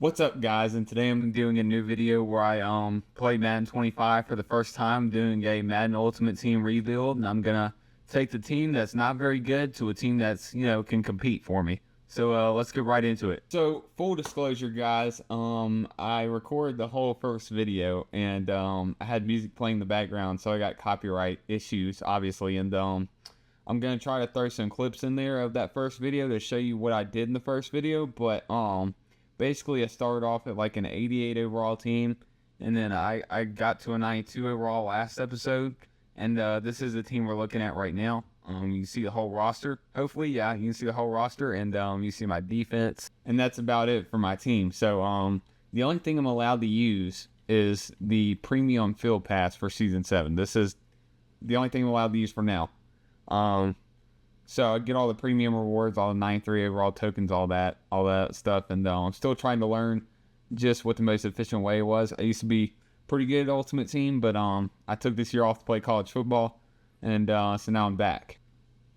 What's up, guys? And today I'm doing a new video where I play Madden 25 for the first time, doing a Madden Ultimate Team rebuild, and I'm gonna take the team that's not very good to a team that's can compete for me. So let's get right into it. So full disclosure, guys, I recorded the whole first video, and I had music playing in the background, so I got copyright issues, obviously, and I'm gonna try to throw some clips in there of that first video to show you what I did in the first video, but basically, I started off at like an 88 overall team, and then I got to a 92 overall last episode, and this is the team we're looking at right now. You can see the whole roster. Hopefully, yeah, you can see the whole roster, and you see my defense, and that's about it for my team. So the only thing I'm allowed to use is the premium field pass for Season 7. This is the only thing I'm allowed to use for now. So I get all the premium rewards, all the 93 overall tokens, all that stuff, and I'm still trying to learn just what the most efficient way was. I used to be pretty good at Ultimate Team, but I took this year off to play college football, and so now I'm back.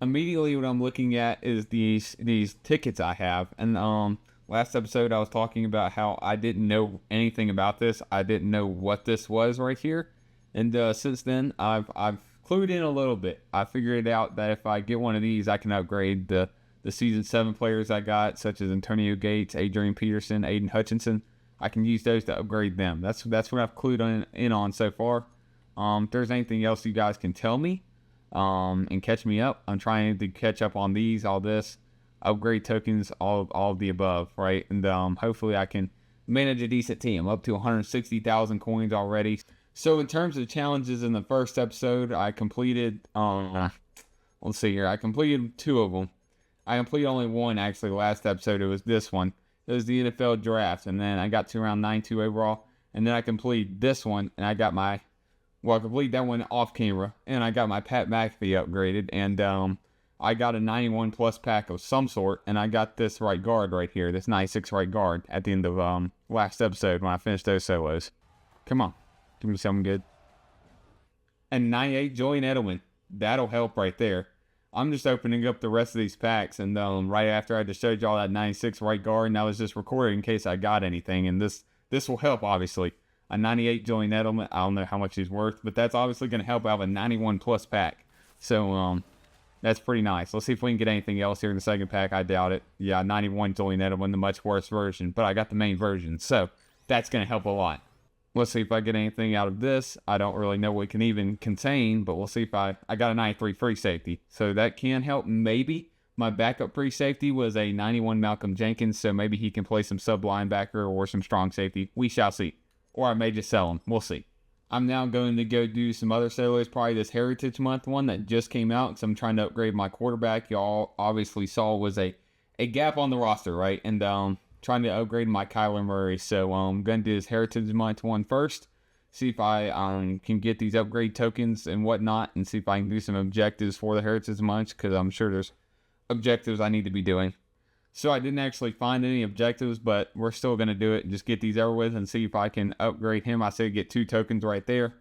Immediately, what I'm looking at is these tickets I have, and last episode I was talking about how I didn't know anything about this. I didn't know what this was right here, and since then I've clued in a little bit. I figured out that if I get one of these, I can upgrade the Season 7 players I got, such as Antonio Gates, Adrian Peterson, Aiden Hutchinson. I can use those to upgrade them. That's what I've clued in on so far. If there's anything else you guys can tell me and catch me up, I'm trying to catch up on these, all this, upgrade tokens, all of the above, right? And hopefully I can manage a decent team. I'm up to 160,000 coins already. So in terms of challenges in the first episode, I completed, let's see here, I completed 2 of them. I completed only one, actually, last episode. It was this one. It was the NFL draft, and then I got to around 92 overall, and then I completed this one, and I got I completed that one off camera, and I got my Pat McAfee upgraded, and I got a 91 plus pack of some sort, and I got this right guard right here, this 96 right guard at the end of last episode when I finished those solos. Come on. Give me something good. And 98 Julian Edelman. That'll help right there. I'm just opening up the rest of these packs, and right after I just showed y'all that 96 right guard, and I was just recording in case I got anything, and this will help, obviously. A 98 Julian Edelman, I don't know how much he's worth, but that's obviously going to help out a 91 plus pack. So that's pretty nice. Let's see if we can get anything else here in the second pack. I doubt it. Yeah, 91 Julian Edelman, the much worse version, but I got the main version, so that's going to help a lot. Let's see if I get anything out of this. I don't really know what it can even contain, but we'll see if I got a 93 free safety. So that can help, maybe. My backup free safety was a 91 Malcolm Jenkins, so maybe he can play some sub linebacker or some strong safety. We shall see. Or I may just sell him. We'll see. I'm now going to go do some other solos, probably this Heritage Month one that just came out, because I'm trying to upgrade my quarterback. Y'all obviously saw was a gap on the roster, right? And trying to upgrade my Kyler Murray. So I'm going to do this Heritage Month one first. See if I can get these upgrade tokens and whatnot. And see if I can do some objectives for the Heritage Month. Because I'm sure there's objectives I need to be doing. So I didn't actually find any objectives. But we're still going to do it. And just get these over with. And see if I can upgrade him. I say get 2 tokens right there.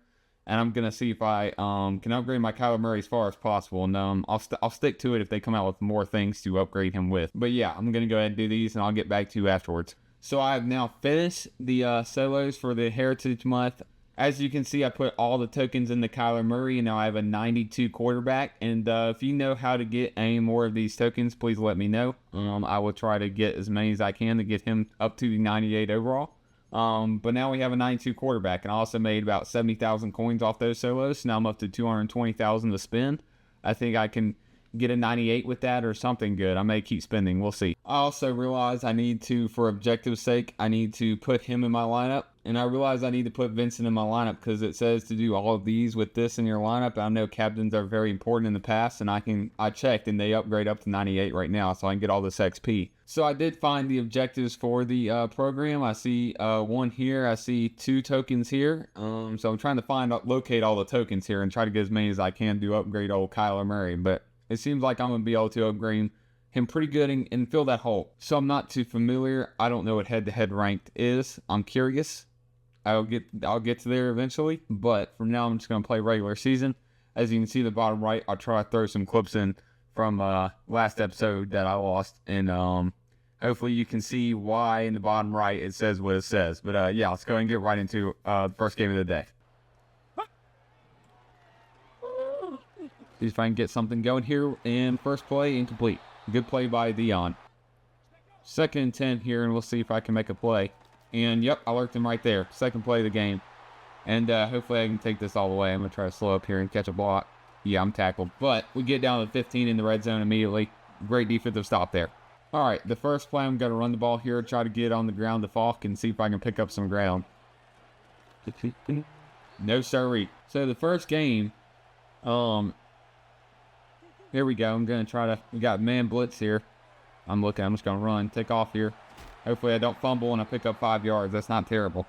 And I'm going to see if I can upgrade my Kyler Murray as far as possible. And I'll stick to it if they come out with more things to upgrade him with. But yeah, I'm going to go ahead and do these, and I'll get back to you afterwards. So I have now finished the solos for the Heritage Month. As you can see, I put all the tokens in the Kyler Murray, and now I have a 92 quarterback. And if you know how to get any more of these tokens, please let me know. I will try to get as many as I can to get him up to the 98 overall. But now we have a 92 quarterback, and I also made about 70,000 coins off those solos. So now I'm up to 220,000 to spend. I think I can get a 98 with that or something good. I may keep spending. We'll see. I also realize I need to, for objective's sake, I need to put him in my lineup. And I realize I need to put Vincent in my lineup because it says to do all of these with this in your lineup. I know captains are very important in the past, and I checked, and they upgrade up to 98 right now, so I can get all this XP. So I did find the objectives for the program. I see one here. I see 2 tokens here. So I'm trying to locate all the tokens here and try to get as many as I can to upgrade old Kyler Murray. But it seems like I'm going to be able to upgrade him pretty good and fill that hole. So I'm not too familiar. I don't know what head-to-head ranked is. I'm curious. I'll get to there eventually, but for now I'm just going to play regular season. As you can see in the bottom right, I'll try to throw some clips in from last episode that I lost in Hopefully you can see why in the bottom right it says what it says. But yeah, let's go ahead and get right into the first game of the day. See if I can get something going here. In first play, incomplete. Good play by Dion. Second and 10 here, and we'll see if I can make a play. And yep, I lurked him right there. Second play of the game. And hopefully I can take this all the way. I'm going to try to slow up here and catch a block. Yeah, I'm tackled. But we get down to 15 in the red zone immediately. Great defensive stop there. All right, the first play, I'm going to run the ball here, try to get on the ground to Falk and see if I can pick up some ground. No siree. So the first game, here we go. I'm going to try to, we got man blitz here. I'm just going to run, take off here. Hopefully I don't fumble and I pick up 5 yards. That's not terrible.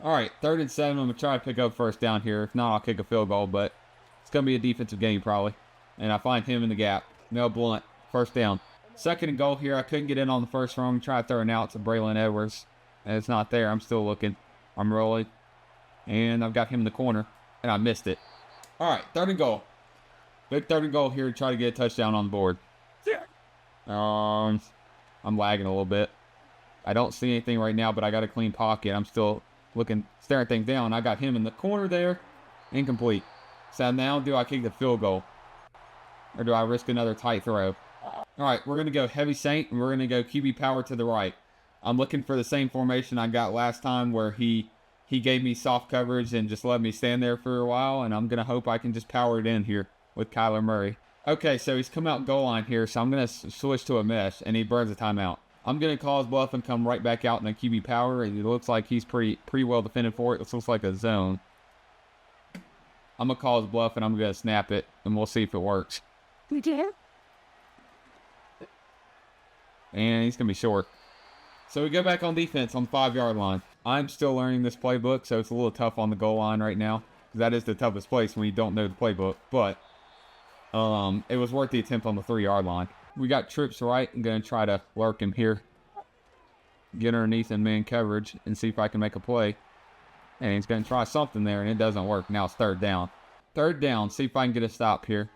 All right, 3rd and 7. I'm going to try to pick up first down here. If not, I'll kick a field goal, but it's going to be a defensive game probably. And I find him in the gap. Mel Blunt, first down. 2nd and goal here. I couldn't get in on the first rung. Try throwing out to Braylon Edwards. And it's not there. I'm still looking. I'm rolling. And I've got him in the corner. And I missed it. All right, 3rd and goal. Big 3rd and goal here to try to get a touchdown on the board. I'm lagging a little bit. I don't see anything right now, but I got a clean pocket. I'm still looking, staring things down. I got him in the corner there. Incomplete. So now do I kick the field goal? Or do I risk another tight throw? All right, we're going to go heavy Saint, and we're going to go QB power to the right. I'm looking for the same formation I got last time where he gave me soft coverage and just let me stand there for a while, and I'm going to hope I can just power it in here with Kyler Murray. Okay, so he's come out goal line here, so I'm going to switch to a mesh, and he burns a timeout. I'm going to call his bluff and come right back out in a QB power, and it looks like he's pretty well defended for it. It looks like a zone. I'm going to call his bluff, and I'm going to snap it, and we'll see if it works. And he's going to be short. So we go back on defense on the 5-yard line. I'm still learning this playbook, so it's a little tough on the goal line right now. That is the toughest place when you don't know the playbook. But it was worth the attempt on the 3-yard line. We got trips right. I'm going to try to lurk him here. Get underneath in man coverage and see if I can make a play. And he's going to try something there, and it doesn't work. Now it's 3rd down. 3rd down. See if I can get a stop here.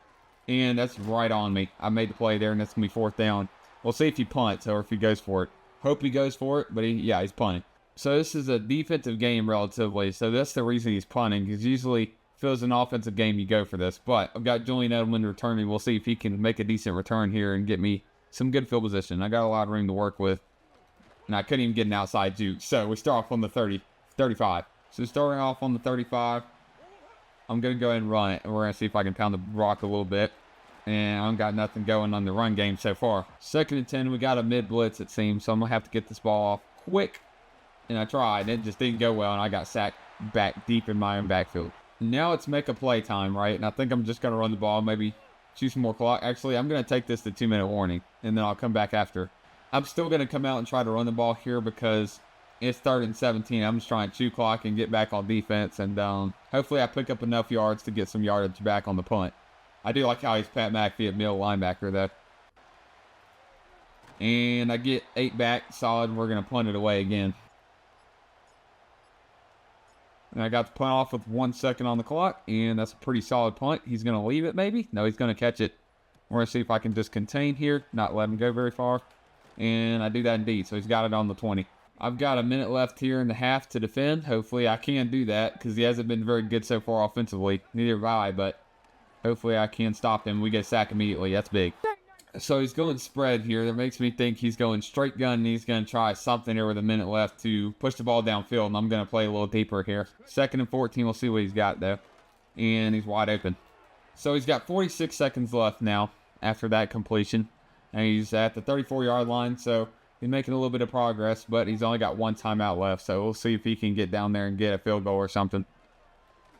And that's right on me. I made the play there, and that's going to be 4th down. We'll see if he punts or if he goes for it. Hope he goes for it, but he's punting. So this is a defensive game relatively. So that's the reason he's punting, because usually if it was an offensive game, you go for this. But I've got Julian Edelman returning. We'll see if he can make a decent return here and get me some good field position. I got a lot of room to work with. And I couldn't even get an outside juke. So we start off on the 35. So starting off on the 35, I'm going to go ahead and run it. And we're going to see if I can pound the rock a little bit. And I don't got nothing going on the run game so far. 2nd and 10, we got a mid-blitz, it seems. So I'm going to have to get this ball off quick. And I tried. It just didn't go well, and I got sacked back deep in my own backfield. Now it's make a play time, right? And I think I'm just going to run the ball, maybe choose some more clock. Actually, I'm going to take this to 2-minute warning, and then I'll come back after. I'm still going to come out and try to run the ball here because it's 3rd and 17. I'm just trying to chew clock and get back on defense. And hopefully I pick up enough yards to get some yardage back on the punt. I do like how he's Pat McAfee at middle linebacker, though. And I get 8 back, solid. We're going to punt it away again. And I got the punt off with 1 second on the clock, and that's a pretty solid punt. He's going to leave it, maybe? No, he's going to catch it. We're going to see if I can just contain here, not let him go very far. And I do that indeed, so he's got it on the 20. I've got a minute left here in the half to defend. Hopefully I can do that, because he hasn't been very good so far offensively. Neither have I, but hopefully I can stop him. We get a sack immediately. That's big. So he's going spread here. That makes me think he's going straight gun, and he's going to try something here with a minute left to push the ball downfield, and I'm going to play a little deeper here. 2nd and 14. We'll see what he's got, though. And he's wide open. So he's got 46 seconds left now after that completion. And he's at the 34-yard line, so he's making a little bit of progress, but he's only got 1 timeout left. So we'll see if he can get down there and get a field goal or something.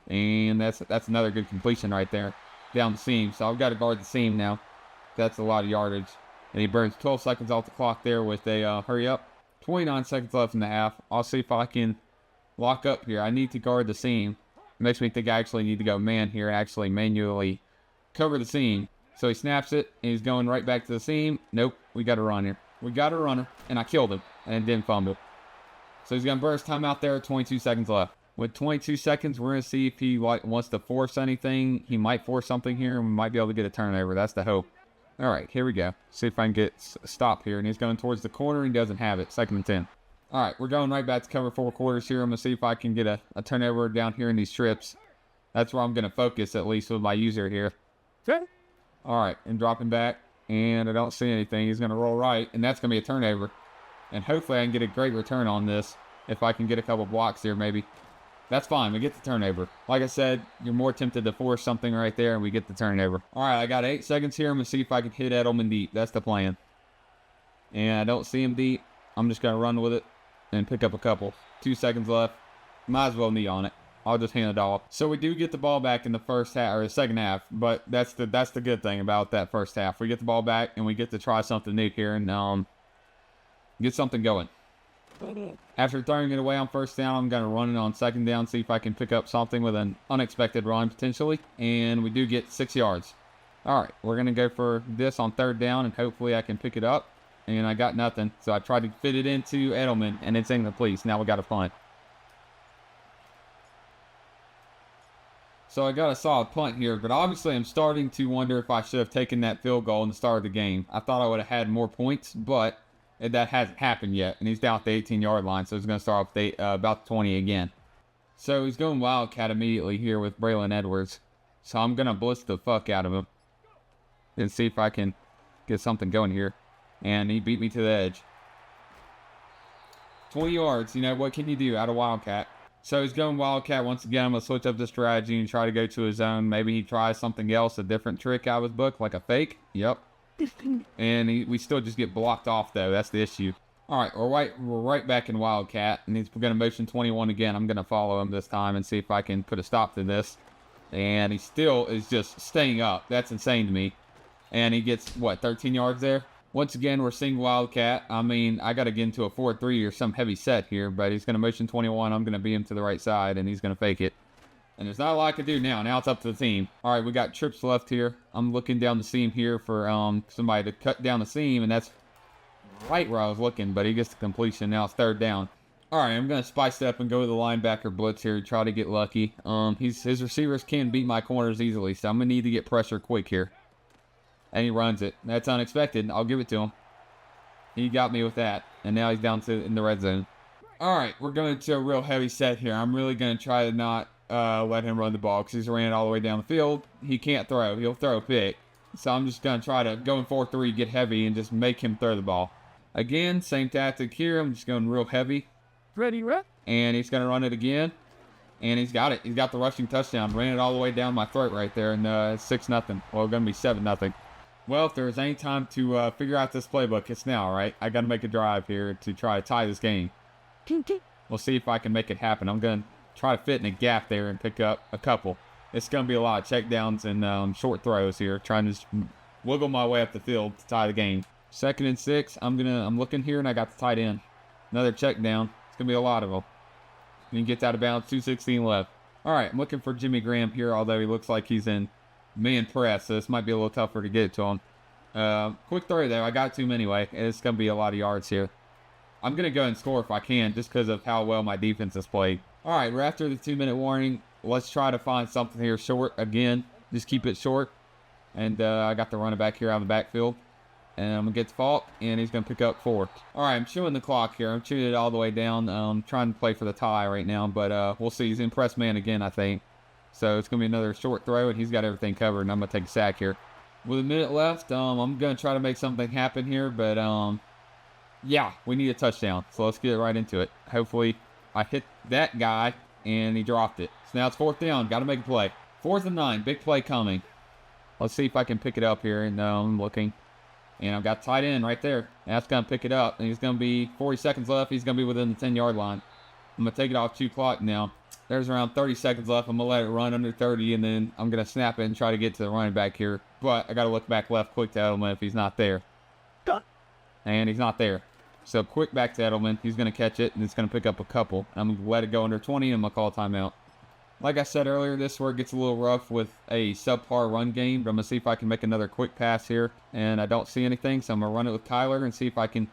And that's another good completion right there down the seam. So I've got to guard the seam now. That's a lot of yardage. And he burns 12 seconds off the clock there with a hurry up. 29 seconds left in the half. I'll see if I can lock up here. I need to guard the seam. It makes me think I actually need to go man here and actually manually cover the seam. So he snaps it, and he's going right back to the seam. Nope, we got a run here. We got a runner, and I killed him, and didn't fumble. So he's going to burn his timeout there, 22 seconds left. With 22 seconds, we're going to see if he wants to force anything. He might force something here, and we might be able to get a turnover. That's the hope. All right, here we go. See if I can get a stop here. And he's going towards the corner. He doesn't have it. 2nd and 10. All right, we're going right back to cover 4 quarters here. I'm going to see if I can get a turnover down here in these trips. That's where I'm going to focus, at least with my user here. Okay. All right, and dropping back. And I don't see anything. He's going to roll right. And that's going to be a turnover. And hopefully I can get a great return on this. If I can get a couple blocks here, maybe. That's fine. We get the turnover. Like I said, you're more tempted to force something right there, and we get the turnover. All right, I got 8 seconds here. I'm going to see if I can hit Edelman deep. That's the plan. And I don't see him deep. I'm just going to run with it and pick up a couple. 2 seconds left. Might as well knee on it. I'll just hand it off. So we do get the ball back in the first half, or the second half, but that's the good thing about that first half. We get the ball back, and we get to try something new here and get something going. After throwing it away on first down, I'm going to run it on second down, see if I can pick up something with an unexpected run potentially. And we do get 6 yards. All right, we're going to go for this on third down, and hopefully I can pick it up. And I got nothing, so I tried to fit it into Edelman, and it's incomplete. Now we got a punt. So I got a solid punt here, but obviously I'm starting to wonder if I should have taken that field goal in the start of the game. I thought I would have had more points, but that hasn't happened yet, and he's down at the 18-yard line, so he's going to start off the, about the 20 again. So he's going Wildcat immediately here with Braylon Edwards. So I'm going to blitz the fuck out of him and see if I can get something going here. And he beat me to the edge. 20 yards, you know, what can you do out of Wildcat? So he's going Wildcat once again. I'm going to switch up the strategy and try to go to his zone. Maybe he tries something else, a different trick out of his book, like a fake. Yep. And we still just get blocked off, though. That's the issue. All right, we're right back in Wildcat, and he's going to motion 21 again. I'm going to follow him this time and see if I can put a stop to this. And he still is just staying up. That's insane to me. And he gets, what, 13 yards there? Once again, we're seeing Wildcat. I mean, I got to get into a 4-3 or some heavy set here, but he's going to motion 21. I'm going to beat him to the right side, and he's going to fake it. And there's not a lot I can do now. Now it's up to the team. All right, we got trips left here. I'm looking down the seam here for somebody to cut down the seam, and that's right where I was looking, but he gets the completion. Now it's third down. All right, I'm going to spice it up and go with the linebacker blitz here, try to get lucky. His receivers can beat my corners easily, so I'm going to need to get pressure quick here. And he runs it. That's unexpected. I'll give it to him. He got me with that, and now he's down in the red zone. All right, we're going to a real heavy set here. I'm really going to try to not let him run the ball because he's ran it all the way down the field. He can't throw. He'll throw a pick. So I'm just going to try to go in 4-3, get heavy, and just make him throw the ball. Again, same tactic here. I'm just going real heavy. Ready, rep. And he's going to run it again. And he's got it. He's got the rushing touchdown. Ran it all the way down my throat right there. And it's 6-0. Well, it's going to be 7-0. Well, if there's any time to figure out this playbook, it's now, right? I got to make a drive here to try to tie this game. We'll see if I can make it happen. I'm going to try to fit in a gap there and pick up a couple. It's going to be a lot of checkdowns and short throws here, trying to just wiggle my way up the field to tie the game. 2nd and 6. I'm looking here, and I got the tight end. Another check down. It's going to be a lot of them. And he gets out of bounds. 2:16 left. All right, I'm looking for Jimmy Graham here, although he looks like he's in man press, so this might be a little tougher to get to him. Quick throw there. I got to him anyway. It's going to be a lot of yards here. I'm going to go and score if I can, just because of how well my defense has played. All right, we're after the 2-minute warning. Let's try to find something here short again. Just keep it short. And I got the running back here out of the backfield. And I'm going to get the fault, and he's going to pick up 4. All right, I'm chewing the clock here. I'm chewing it all the way down. I'm trying to play for the tie right now, but we'll see. He's in press man again, I think. So it's going to be another short throw, and he's got everything covered, and I'm going to take a sack here. With a minute left, I'm going to try to make something happen here, but yeah, we need a touchdown. So let's get right into it. Hopefully I hit that guy, and he dropped it. So now it's 4th down. Got to make a play. 4th and 9. Big play coming. Let's see if I can pick it up here, and I'm looking. And I've got tight end right there. And that's going to pick it up, and he's going to be 40 seconds left. He's going to be within the 10-yard line. I'm going to take it off 2 clock now. There's around 30 seconds left. I'm going to let it run under 30, and then I'm going to snap it and try to get to the running back here. But I got to look back left quick to Edelman if he's not there. And he's not there. So quick back to Edelman. He's going to catch it, and it's going to pick up a couple. I'm going to let it go under 20, and I'm going to call a timeout. Like I said earlier, this is where it gets a little rough with a subpar run game. But I'm going to see if I can make another quick pass here. And I don't see anything, so I'm going to run it with Kyler and see if I can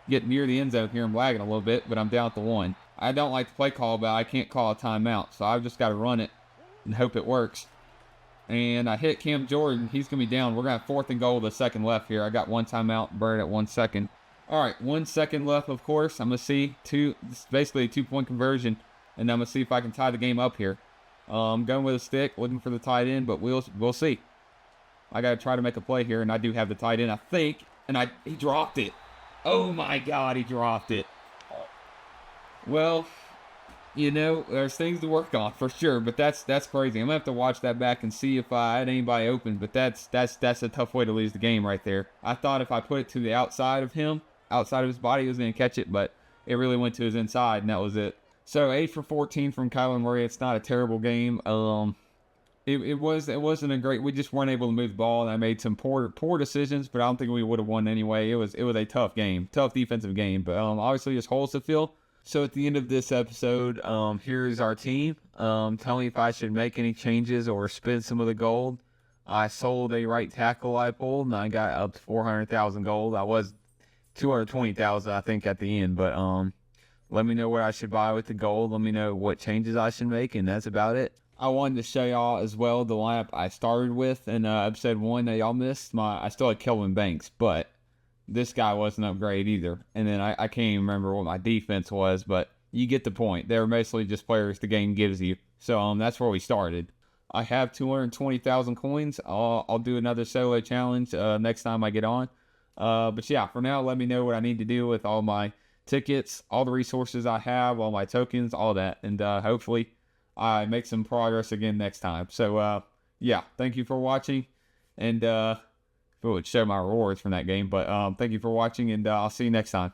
get near the end zone here. I'm lagging a little bit, but I'm down at the 1. I don't like the play call, but I can't call a timeout. So I've just got to run it and hope it works. and I hit Cam Jordan. He's going to be down. We're going to have 4th and goal with a second left here. I got 1 timeout, burned at 1 second. All right, 1 second left, of course. I'm going to see this is basically a 2-point conversion, and I'm going to see if I can tie the game up here. I'm going with a stick, looking for the tight end, but we'll see. I got to try to make a play here, and I do have the tight end, I think, and he dropped it. Oh, my God, he dropped it. Well, you know, there's things to work on for sure, but that's crazy. I'm gonna have to watch that back and see if I had anybody open, but that's a tough way to lose the game right there. I thought if I put it to the outside of him, outside of his body, he was gonna catch it, but it really went to his inside, and that was it. So 8 for 14 from Kyler Murray. It's not a terrible game. It wasn't a great. We just weren't able to move the ball, and I made some poor decisions, but I don't think we would have won anyway. It was a tough game, tough defensive game, but obviously there's holes to fill. So at the end of this episode, here's our team. Tell me if I should make any changes or spend some of the gold. I sold a right tackle I pulled, and I got up to 400,000 gold. I was 220,000, I think, at the end. But let me know what I should buy with the gold. Let me know what changes I should make, and that's about it. I wanted to show y'all as well the lineup I started with in episode 1 that y'all missed. I still had Kelvin Banks, but this guy wasn't upgraded either. And then I can't even remember what my defense was, but you get the point. They were mostly just players the game gives you. So that's where we started. I have 220,000 coins. I'll do another solo challenge next time I get on. But yeah, for now, let me know what I need to do with all my tickets, all the resources I have, all my tokens, all that. And hopefully I make some progress again next time. So yeah, thank you for watching. And it would show my rewards from that game. But thank you for watching, and I'll see you next time.